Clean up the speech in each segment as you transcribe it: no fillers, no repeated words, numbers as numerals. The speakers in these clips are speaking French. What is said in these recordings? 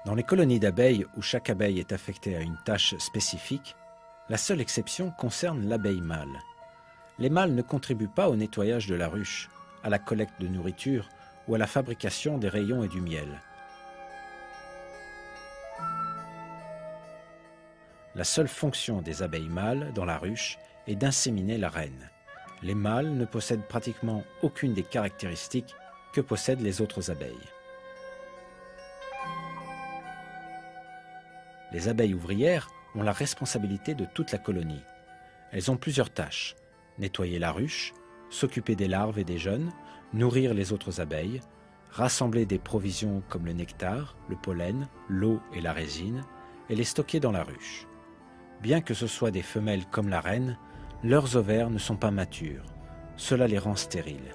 Dans les colonies d'abeilles où chaque abeille est affectée à une tâche spécifique, la seule exception concerne l'abeille mâle. Les mâles ne contribuent pas au nettoyage de la ruche, à la collecte de nourriture ou à la fabrication des rayons et du miel. La seule fonction des abeilles mâles dans la ruche est d'inséminer la reine. Les mâles ne possèdent pratiquement aucune des caractéristiques que possèdent les autres abeilles. Les abeilles ouvrières ont la responsabilité de toute la colonie. Elles ont plusieurs tâches: nettoyer la ruche, s'occuper des larves et des jeunes, nourrir les autres abeilles, rassembler des provisions comme le nectar, le pollen, l'eau et la résine, et les stocker dans la ruche. Bien que ce soient des femelles comme la reine, leurs ovaires ne sont pas matures. Cela les rend stériles.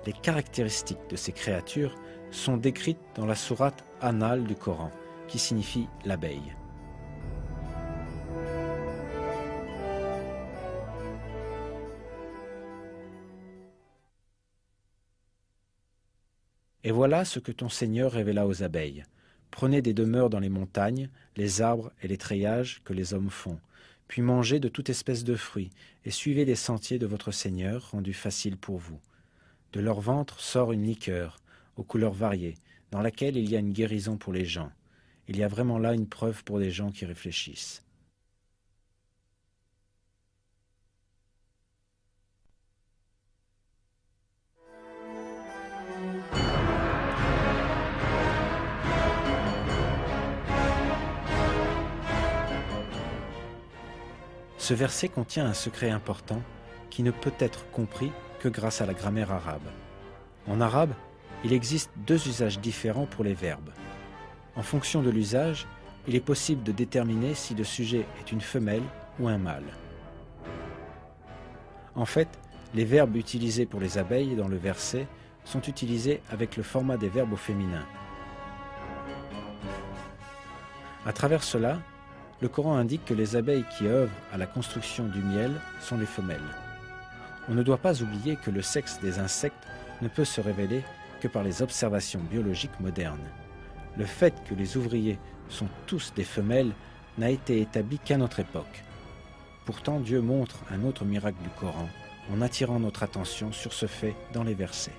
Les caractéristiques de ces créatures sont décrites dans la sourate An-Nahl du Coran, qui signifie l'abeille. Et voilà ce que ton Seigneur révéla aux abeilles. Prenez des demeures dans les montagnes, les arbres et les treillages que les hommes font, puis mangez de toute espèce de fruits, et suivez les sentiers de votre Seigneur, rendus faciles pour vous. De leur ventre sort une liqueur, aux couleurs variées, dans laquelle il y a une guérison pour les gens. Il y a vraiment là une preuve pour des gens qui réfléchissent. Ce verset contient un secret important qui ne peut être compris que grâce à la grammaire arabe. En arabe, il existe deux usages différents pour les verbes. En fonction de l'usage, il est possible de déterminer si le sujet est une femelle ou un mâle. En fait, les verbes utilisés pour les abeilles dans le verset sont utilisés avec le format des verbes au féminin. À travers cela, le Coran indique que les abeilles qui œuvrent à la construction du miel sont les femelles. On ne doit pas oublier que le sexe des insectes ne peut se révéler que par les observations biologiques modernes. Le fait que les ouvriers sont tous des femelles n'a été établi qu'à notre époque. Pourtant, Dieu montre un autre miracle du Coran en attirant notre attention sur ce fait dans les versets.